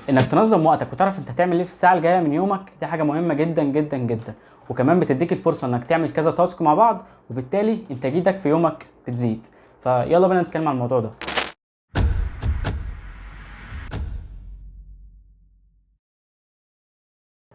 انك تنظم وقتك وتعرف انت هتعمل ايه في الساعه الجايه من يومك، دي حاجه مهمه جدا جدا جدا، وكمان بتديك الفرصه انك تعمل كذا تاسك مع بعض، وبالتالي انتاجيتك في يومك بتزيد. فيلا بينا نتكلم عن الموضوع ده.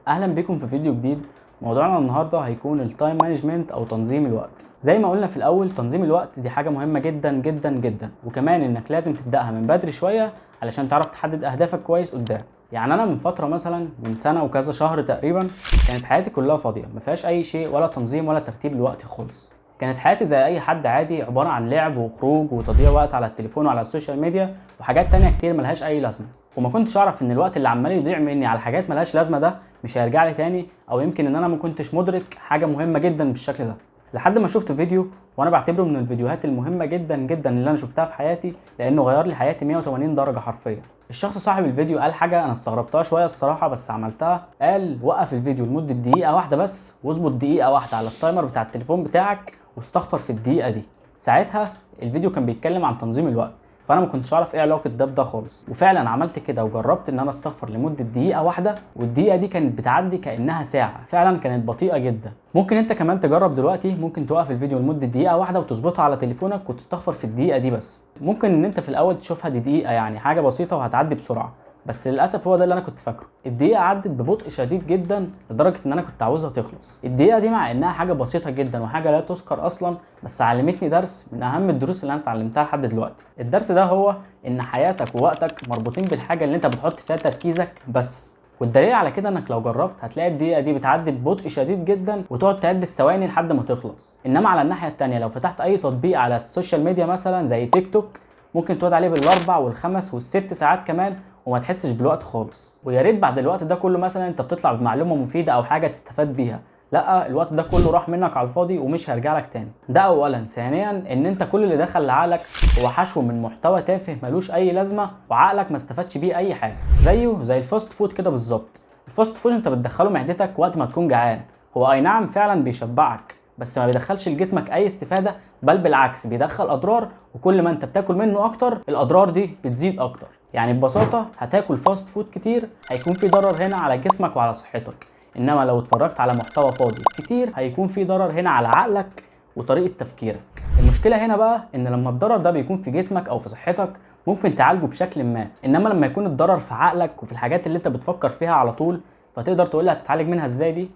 اهلا بكم في فيديو جديد. موضوعنا النهارده هيكون التايم مانجمنت او تنظيم الوقت. زي ما قلنا في الاول، تنظيم الوقت دي حاجه مهمه جدا جدا جدا، وكمان انك لازم تبداها من بدري شويه علشان تعرف تحدد اهدافك كويس قدام. يعني انا من فتره، مثلا من سنه وكذا شهر تقريبا، كانت حياتي كلها فاضيه، ما فيهاش اي شيء ولا تنظيم ولا ترتيب لوقتي خالص. كانت حياتي زي اي حد عادي، عباره عن لعب وخروج وتضييع وقت على التليفون وعلى السوشيال ميديا وحاجات تانية كتير ملهاش اي لازمه. وما كنتش اعرف ان الوقت اللي عمال يضيع مني على حاجات ملهاش لازمه ده مش هيرجع لي تاني، او يمكن ان انا ما كنتش مدرك حاجه مهمه جدا بالشكل ده، لحد ما شفت فيديو، وانا بعتبره من الفيديوهات المهمه جدا جدا اللي انا شفتها في حياتي، لانه غير لي حياتي 180 درجه حرفيا. الشخص صاحب الفيديو قال حاجه انا استغربتها شويه الصراحه، بس عملتها. قال وقف الفيديو لمده دقيقه واحده بس، واظبط دقيقه واحده على التايمر بتاع التليفون بتاعك، واستغفر في الدقيقه دي. ساعتها الفيديو كان بيتكلم عن تنظيم الوقت، فانا ما كنتش اعرف ايه علاقه ده بده خالص، وفعلا عملت كده وجربت ان انا استغفر لمده دقيقه واحده، والدقيقه دي كانت بتعدي كانها ساعه، فعلا كانت بطيئه جدا. ممكن انت كمان تجرب دلوقتي، ممكن توقف الفيديو لمده دقيقه واحده وتظبطها على تليفونك وتستغفر في الدقيقه دي بس. ممكن ان انت في الاول تشوفها دي دقيقه، يعني حاجه بسيطه وهتعدي بسرعه، بس للاسف هو ده اللي انا كنت فاكره. الدقيقه عدت ببطء شديد جدا لدرجه ان انا كنت عاوزها تخلص. الدقيقه دي مع انها حاجه بسيطه جدا وحاجه لا تذكر اصلا، بس علمتني درس من اهم الدروس اللي انا اتعلمتها لحد دلوقتي. الدرس ده هو ان حياتك ووقتك مربوطين بالحاجه اللي انت بتحط فيها تركيزك بس. والدليل على كده انك لو جربت هتلاقي الدقيقه دي بتعدي ببطء شديد جدا، وتقعد تعد الثواني لحد ما تخلص. انما على الناحيه الثانيه، لو فتحت اي تطبيق على السوشيال ميديا مثلا زي تيك توك، ممكن تقعد عليه بالاربع والخمس والست ساعات كمان وما تحسش بالوقت خالص. ويا ريت بعد الوقت ده كله مثلا انت بتطلع بمعلومه مفيده او حاجه تستفاد بيها، لا، الوقت ده كله راح منك على الفاضي ومش هيرجع لك تاني. ده اولا. ثانيا، ان انت كل اللي دخل لعقلك هو حشو من محتوى تافه ملوش اي لازمه، وعقلك ما استفادش بيه اي حاجه. زيه زي الفاست فود كده بالظبط. الفاست فود انت بتدخله معدتك وقت ما تكون جعان، هو اي نعم فعلا بيشبعك، بس ما بيدخلش لجسمك اي استفاده، بل بالعكس بيدخل اضرار، وكل ما انت بتاكل منه اكتر الاضرار دي بتزيد اكتر. يعني ببساطه، هتاكل فاست فود كتير هيكون في ضرر هنا على جسمك وعلى صحتك، انما لو اتفرجت على محتوى فاضي كتير هيكون في ضرر هنا على عقلك وطريقه تفكيرك. المشكله هنا بقى ان لما الضرر ده بيكون في جسمك او في صحتك ممكن تعالجه بشكل ما، انما لما يكون الضرر في عقلك وفي الحاجات اللي انت بتفكر فيها على طول، فتقدر تقول لي هتتعالج منها ازاي؟ دي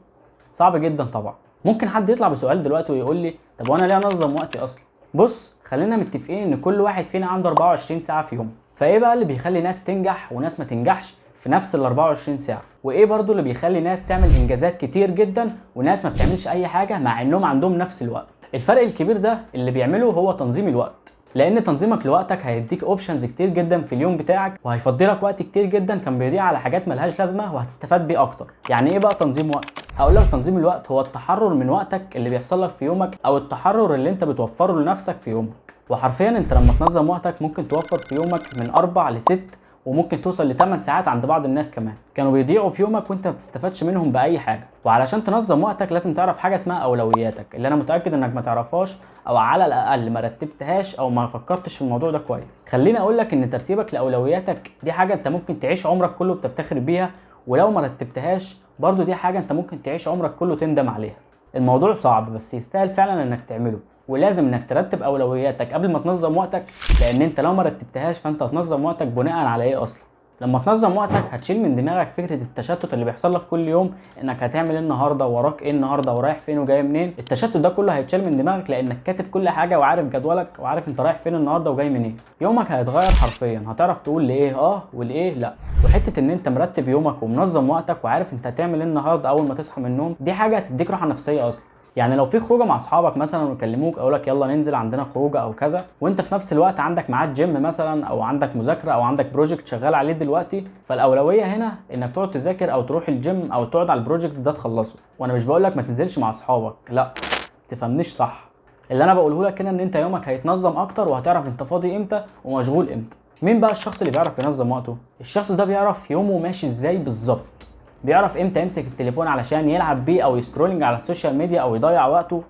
صعب جدا طبعا. ممكن حد يطلع بسؤال دلوقتي ويقول لي طب وانا ليه انظم وقتي اصلا؟ بص، خلينا متفقين ان كل واحد فينا عنده 24 ساعه في يوم، فايه بقى اللي بيخلي ناس تنجح وناس ما تنجحش في نفس ال 24 ساعه؟ وايه برضو اللي بيخلي ناس تعمل انجازات كتير جدا وناس ما بتعملش اي حاجه مع انهم عندهم نفس الوقت؟ الفرق الكبير ده اللي بيعمله هو تنظيم الوقت، لان تنظيمك لوقتك هيديك اوبشنز كتير جدا في اليوم بتاعك، وهيفضي لك وقت كتير جدا كان بيضيع على حاجات ملهاش لازمه وهتستفاد بيه اكتر. يعني ايه بقى تنظيم وقت؟ هقول لك، تنظيم الوقت هو التحرر من وقتك اللي بيحصل لك في يومك، او التحرر اللي انت بتوفره لنفسك في يومك. وحرفيا انت لما تنظم وقتك ممكن توفر في يومك من 4 ل 6 وممكن توصل ل 8 ساعات عند بعض الناس كمان كانوا بيضيعوا في يومك وانت ما بتستفادش منهم باي حاجه. وعلشان تنظم وقتك لازم تعرف حاجه اسمها اولوياتك، اللي انا متاكد انك ما تعرفهاش، او على الاقل ما رتبتهاش او ما فكرتش في الموضوع ده كويس. خليني اقول لك ان ترتيبك لاولوياتك دي حاجه انت ممكن تعيش عمرك كله بتفتخر بيها، ولو ما رتبتهاش برضو دي حاجه انت ممكن تعيش عمرك كله تندم عليها. الموضوع صعب بس يستاهل فعلا انك تعمله، ولازم انك ترتب اولوياتك قبل ما تنظم وقتك، لان انت لو ما رتبتهاش فانت هتنظم وقتك بناء على ايه اصلا؟ لما تنظم وقتك هتشيل من دماغك فكره التشتت اللي بيحصل لك كل يوم، انك هتعمل ايه النهارده، وراك ايه النهارده، ورايح فين وجاي منين. التشتت ده كله هيتشال من دماغك لانك كاتب كل حاجه وعارف جدولك وعارف انت رايح فين النهارده وجاي منين. يومك هيتغير حرفيا، هتعرف تقول لايه اه ولايه لا. وحته ان انت مرتب يومك ومنظم وقتك وعارف انت هتعمل ايه النهارده اول ما تصحى من النوم، دي حاجه هتديك راحه نفسيه اصلا. يعني لو في خروجه مع اصحابك مثلا ويكلموك او لك يلا ننزل عندنا خروجه او كذا، وانت في نفس الوقت عندك ميعاد جيم مثلا، او عندك مذاكره، او عندك بروجكت شغال عليه دلوقتي، فالاولويه هنا انك تقعد تذاكر او تروح الجيم او تقعد على البروجكت ده تخلصه. وانا مش بقول لك ما تنزلش مع اصحابك، لا، تفهمنيش صح. اللي انا بقوله لك هنا ان انت يومك هيتنظم اكتر وهتعرف انت فاضي امتى ومشغول امتى. مين بقى الشخص اللي بيعرف ينظم وقته؟ الشخص ده بيعرف يومه ماشي ازاي بالظبط، بيعرف امتى يمسك التليفون علشان يلعب بيه او يسكرولنج على السوشيال ميديا او يضيع وقته،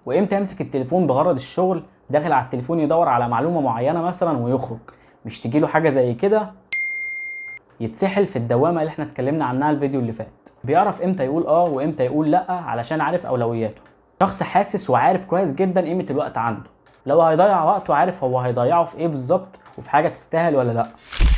وامتى يمسك التليفون بغرض الشغل، داخل على التليفون يدور على معلومه معينه مثلا ويخرج، مش تجيله حاجه زي كده يتسحل في الدوامه اللي احنا اتكلمنا عنها الفيديو اللي فات. بيعرف امتى يقول وامتى يقول لا علشان عارف اولوياته. شخص حاسس وعارف كويس جدا قيمه الوقت عنده، لو هيضيع وقته عارف هو هيضيعه في ايه بالظبط وفي حاجه تستاهل ولا لا.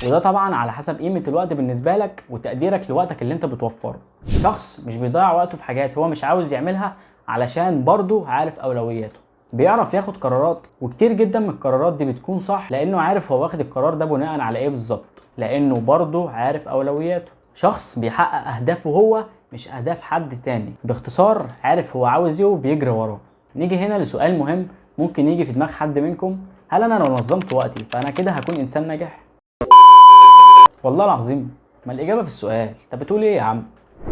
وده طبعا على حسب قيمه الوقت بالنسبه لك وتقديرك لوقتك اللي انت بتوفره. شخص مش بيضيع وقته في حاجات هو مش عاوز يعملها علشان برضه عارف اولوياته. بيعرف ياخد قرارات، وكتير جدا من القرارات دي بتكون صح لانه عارف هو واخد القرار ده بناء على ايه بالظبط، لانه برضه عارف اولوياته. شخص بيحقق اهدافه هو مش اهداف حد تاني. باختصار عارف هو عاوز ايه وبيجري وراه. نيجي هنا لسؤال مهم ممكن يجي في دماغ حد منكم: هل انا لو نظمت وقتي فانا كده هكون انسان ناجح؟ والله العظيم ما الاجابه في السؤال. طب بتقول ايه يا عم؟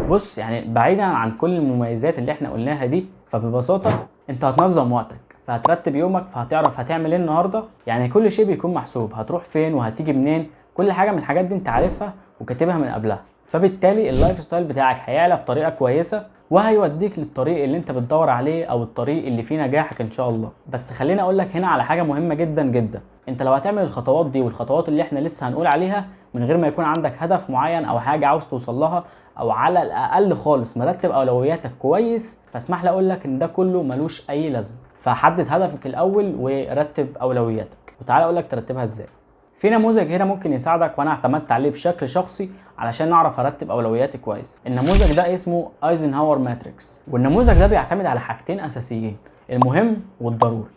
بص، يعني بعيدا عن كل المميزات اللي احنا قلناها دي، فببساطه انت هتنظم وقتك، فهترتب يومك، فهتعرف هتعمل ايه النهارده. يعني كل شيء بيكون محسوب، هتروح فين وهتيجي منين، كل حاجه من الحاجات دي انت عارفها وكاتبها من قبلها. فبالتالي اللايف ستايل بتاعك هيعلى بطريقه كويسه وهيوديك للطريق اللي انت بتدور عليه او الطريق اللي فيه نجاحك ان شاء الله. بس خليني اقول لك هنا على حاجه مهمه جدا جدا: انت لو هتعمل الخطوات دي والخطوات اللي احنا لسه هنقول عليها من غير ما يكون عندك هدف معين او حاجه عاوز توصل لها، او على الاقل خالص مرتب اولوياتك كويس، فاسمح لي اقول لك ان ده كله ملوش اي لازمه. فحدد هدفك الاول ورتب اولوياتك، وتعالى اقول لك ترتبها ازاي. في نموذج هنا ممكن يساعدك وانا اعتمدت عليه بشكل شخصي علشان اعرف ارتب اولوياتي كويس. النموذج ده اسمه ايزنهاور ماتريكس، والنموذج ده بيعتمد على حاجتين اساسيين: المهم والضروري.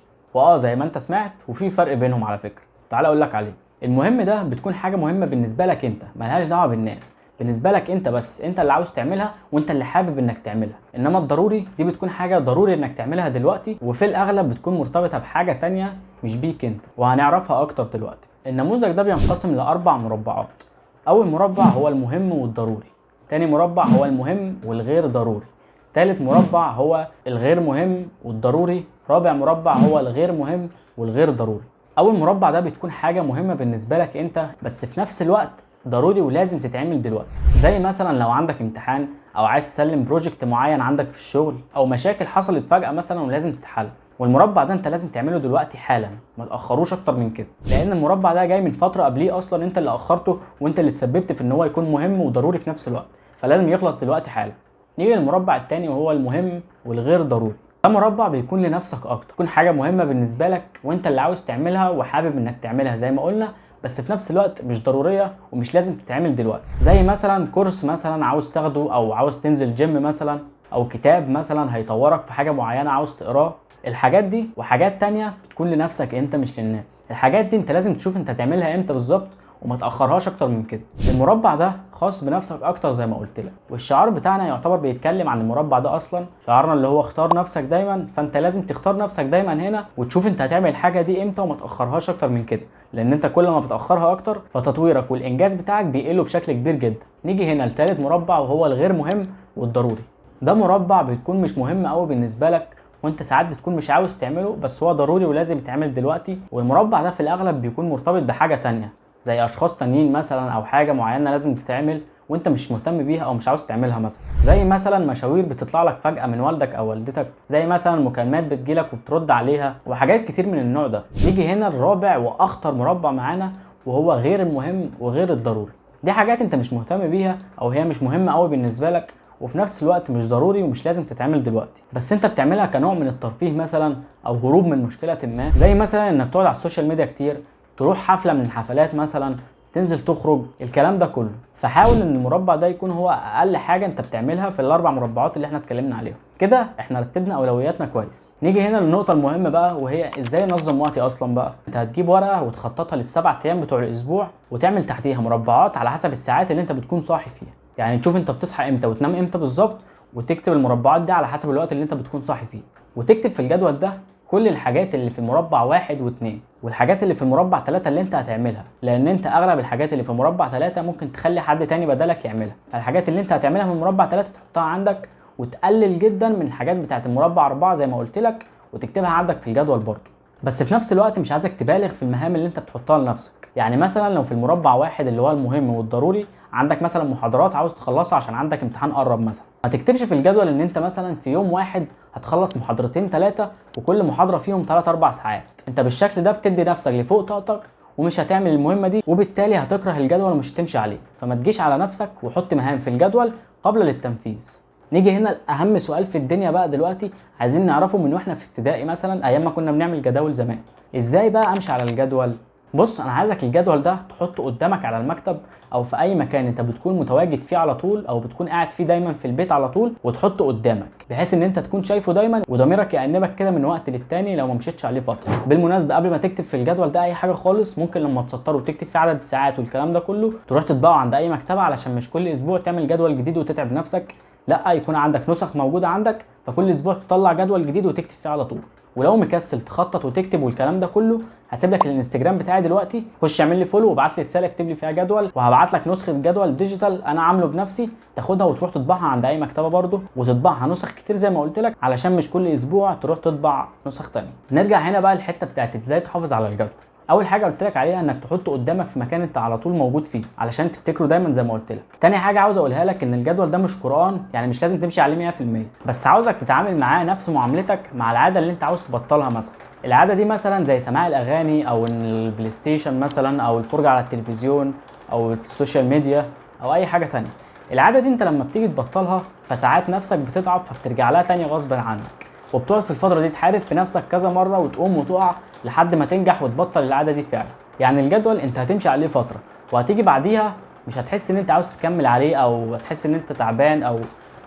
زي ما انت سمعت، وفي فرق بينهم على فكره. تعال اقول لك عليه. المهم ده بتكون حاجه مهمه بالنسبه لك انت، ملهاش دعوه بالناس، بالنسبه لك انت بس، انت اللي عاوز تعملها وانت اللي حابب انك تعملها. انما الضروري دي بتكون حاجه ضروري انك تعملها دلوقتي، وفي الاغلب بتكون مرتبطه بحاجه تانية مش بيك انت، وهنعرفها اكتر دلوقتي. النموذج ده بينقسم لاربع مربعات. اول مربع هو المهم والضروري، تاني مربع هو المهم والغير ضروري، تالت مربع هو الغير مهم والضروري، رابع مربع هو الغير مهم والغير ضروري. اول مربع ده بتكون حاجه مهمه بالنسبه لك انت بس في نفس الوقت ضروري ولازم تتعمل دلوقتي. زي مثلا لو عندك امتحان، او عايز تسلم بروجكت معين عندك في الشغل، او مشاكل حصلت فجأة مثلا ولازم تتحل، والمربع ده انت لازم تعمله دلوقتي حالا، ما تاخروش اكتر من كده، لان المربع ده جاي من فتره قبليه اصلا انت اللي اخرته وانت اللي تسببت في ان هو يكون مهم وضروري في نفس الوقت، فلازم يخلص دلوقتي حالا. نيجي للمربع الثاني وهو المهم والغير ضروري. ده مربع بيكون لنفسك اكتر، تكون حاجه مهمه بالنسبه لك وانت اللي عاوز تعملها وحابب انك تعملها زي ما قلنا، بس في نفس الوقت مش ضروريه ومش لازم تتعمل دلوقتي. زي مثلا كورس مثلا عاوز تاخده، او عاوز تنزل جيم مثلا، او كتاب مثلا هيطورك في حاجه معينه عاوز تقراه. الحاجات دي وحاجات تانية بتكون لنفسك انت مش للناس. الحاجات دي انت لازم تشوف انت هتعملها امتى بالظبط وما تاخرهاش اكتر من كده. المربع ده خاص بنفسك اكتر زي ما قلت لك، والشعار بتاعنا يعتبر بيتكلم عن المربع ده اصلا. شعارنا اللي هو اختار نفسك دايما، فانت لازم تختار نفسك دايما هنا وتشوف انت هتعمل الحاجه دي امتى وما تاخرهاش اكتر من كده، لان انت كل ما بتاخرها اكتر فتطويرك والانجاز بتاعك بيقلوا بشكل كبير جدا. نيجي هنا لثالث مربع وهو الغير مهم والضروري. ده مربع بيكون مش مهم قوي بالنسبه لك وانت ساعات بتكون مش عاوز تعمله، بس هو ضروري ولازم يتعمل دلوقتي. والمربع ده في الاغلب بيكون مرتبط بحاجه تانية، زي اشخاص تانيين مثلا، او حاجه معينه لازم تتعمل وانت مش مهتم بيها او مش عاوز تعملها مثلا. زي مثلا مشاوير بتطلع لك فجاه من والدك او والدتك، زي مثلا مكالمات بتجيلك وبترد عليها، وحاجات كتير من النوع ده. نيجي هنا الرابع واخطر مربع معانا وهو غير المهم وغير الضروري. دي حاجات انت مش مهتم بيها او هي مش مهمه قوي بالنسبه لك، وفي نفس الوقت مش ضروري ومش لازم تتعمل دلوقتي، بس انت بتعملها كنوع من الترفيه مثلا، او هروب من مشكله ما. زي مثلا انك تقعد على السوشيال ميديا كتير، تروح حفله من الحفلات مثلا، تنزل تخرج، الكلام ده كله. فحاول ان المربع ده يكون هو اقل حاجه انت بتعملها في الاربع مربعات اللي احنا اتكلمنا عليهم. كده احنا رتبنا اولوياتنا كويس. نيجي هنا للنقطه المهمه بقى، وهي ازاي انظم وقتي اصلا بقى. انت هتجيب ورقه وتخططها للسبع ايام بتوع الاسبوع، وتعمل تحتيها مربعات على حسب الساعات اللي انت بتكون صاحي فيها. يعني تشوف انت بتصحى امتى وتنام امتى بالظبط، وتكتب المربعات دي على حسب الوقت اللي انت بتكون صاحي فيه، وتكتب في الجدول ده كل الحاجات اللي في مربع 1 و2، والحاجات اللي في مربع 3 اللي انت هتعملها، لان انت اغلب الحاجات اللي في مربع 3 ممكن تخلي حد تاني بدلك يعملها. الحاجات اللي انت هتعملها من مربع 3 تحطها عندك، وتقلل جدا من الحاجات بتاعت المربع 4 زي ما قلت لك، وتكتبها عندك في الجدول برضه. بس في نفس الوقت مش عايزك تبالغ في المهام اللي انت بتحطها لنفسك. يعني مثلا لو في المربع 1 اللي هو المهم والضروري عندك مثلا محاضرات عاوز تخلصها عشان عندك امتحان قرب مثلا، ما تكتبش في الجدول ان انت مثلا في يوم واحد هتخلص محاضرتين 3 وكل محاضره فيهم 3-4 ساعات. انت بالشكل ده بتدي نفسك لفوق طاقتك ومش هتعمل المهمه دي، وبالتالي هتكره الجدول ومش هتمشي عليه. فما تجيش على نفسك وحط مهام في الجدول قبل التنفيذ. نيجي هنا لاهم سؤال في الدنيا بقى دلوقتي، عايزين نعرفه من واحنا في ابتدائي مثلا، ايام ما كنا بنعمل جداول زمان. ازاي بقى امشي على الجدول؟ بص، انا عايزك الجدول ده تحطه قدامك على المكتب او في اي مكان انت بتكون متواجد فيه على طول، او بتكون قاعد فيه دايما في البيت على طول، وتحطه قدامك بحيث ان انت تكون شايفه دايما وضميرك يأنبك كده من وقت للتاني لو ما مشيتش عليه فتره. بالمناسبه قبل ما تكتب في الجدول ده اي حاجه خالص، ممكن لما تسطره وتكتب فيه عدد الساعات والكلام ده كله تروح تطبعه عند اي مكتبه، علشان مش كل اسبوع تعمل جدول جديد وتتعب نفسك، لا، يكون عندك نسخ موجوده عندك، فكل اسبوع تطلع جدول جديد وتكتب فيه على طول. ولو مكسل تخطط وتكتب والكلام ده كله، هسيب لك الانستجرام بتاعي دلوقتي، خش اعمل لي فولو وابعت لي رساله اكتب لي فيها جدول، وهبعت لك نسخه جدول ديجيتال انا عامله بنفسي، تاخدها وتروح تطبعها عند اي مكتبه برده، وتطبعها نسخ كتير زي ما قلت لك، علشان مش كل اسبوع تروح تطبع نسخ ثانيه. نرجع هنا بقى الحته بتاعت ازاي تحافظ على الجدول. اول حاجه قلت لك عليها انك تحطه قدامك في مكان انت على طول موجود فيه علشان تفتكره دايما زي ما قلت لك. تاني حاجه عاوز اقولها لك ان الجدول ده مش قرآن، يعني مش لازم تمشي عليه 100%، بس عاوزك تتعامل معاه نفس معاملتك مع العاده اللي انت عاوز تبطلها. مثلا العاده دي مثلا زي سماع الاغاني او البلاي ستيشن مثلا، او الفرجه على التلفزيون، او في السوشيال ميديا، او اي حاجه تانية. العاده دي انت لما بتيجي تبطلها فساعات نفسك بتضعف، فبترجع لها تاني غصب عنك، وبتقعد في الفتره دي تحارب في نفسك كذا مره وتقوم وتقع لحد ما تنجح وتبطل العاده دي فعلا. يعني الجدول انت هتمشي عليه فتره، وهتيجي بعديها مش هتحس ان انت عاوز تكمل عليه، او هتحس ان انت تعبان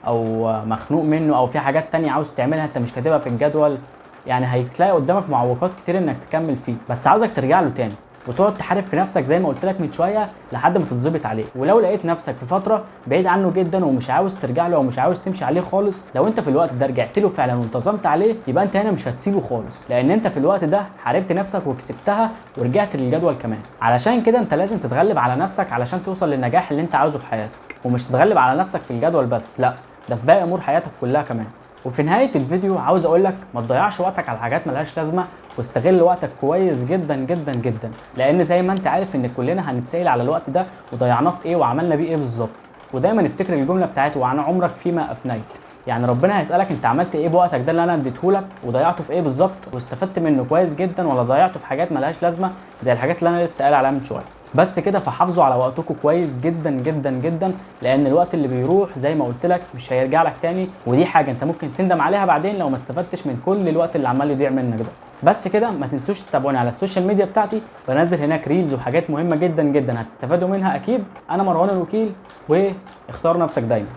او مخنوق منه، او في حاجات تانية عاوز تعملها انت مش كاتبها في الجدول. يعني هتلاقي قدامك معوقات كتير انك تكمل فيه، بس عاوزك ترجع له تاني وتقعد تحارب في نفسك زي ما قلت لك من شويه لحد ما تتظبط عليه. ولو لقيت نفسك في فتره بعيد عنه جدا ومش عاوز ترجع له او مش عاوز تمشي عليه خالص، لو انت في الوقت ده رجعت له فعلا وانتظمت عليه، يبقى انت هنا مش هتسيبه خالص، لان انت في الوقت ده حاربت نفسك وكسبتها ورجعت للجدول كمان. علشان كده انت لازم تتغلب على نفسك علشان توصل للنجاح اللي انت عاوزه في حياتك، ومش تتغلب على نفسك في الجدول بس، لا، ده في باقي امور حياتك كلها كمان. وفي نهايه الفيديو عاوز اقول لك ما تضيعش وقتك على حاجات ملهاش لازمه، واستغل وقتك كويس جدا جدا جدا، لان زي ما انت عارف ان كلنا هنتسأل على الوقت ده وضيعناه في ايه وعملنا بيه ايه بالظبط. ودايما افتكر الجمله بتاعت وعن عمرك فيما افنيت، يعني ربنا هيسالك انت عملت ايه بوقتك ده اللي انا اديتهولك وضيعته في ايه بالظبط، واستفدت منه كويس جدا ولا ضيعته في حاجات ملهاش لازمه زي الحاجات اللي انا لسه قايل عليها من شويه. بس كده، فحافظوا على وقتكم كويس جدا جدا جدا، لان الوقت اللي بيروح زي ما قلت لك مش هيرجع لك تاني، ودي حاجه انت ممكن تندم عليها بعدين لو ما استفدتش من كل الوقت اللي عمال يضيع منك ده. بس كده، ما تنسوش تتابعوني على السوشيال ميديا بتاعتي، بنزل هناك ريلز وحاجات مهمه جدا جدا هتستفادوا منها اكيد. انا مروان الوكيل، واختار نفسك دايما.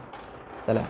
سلام.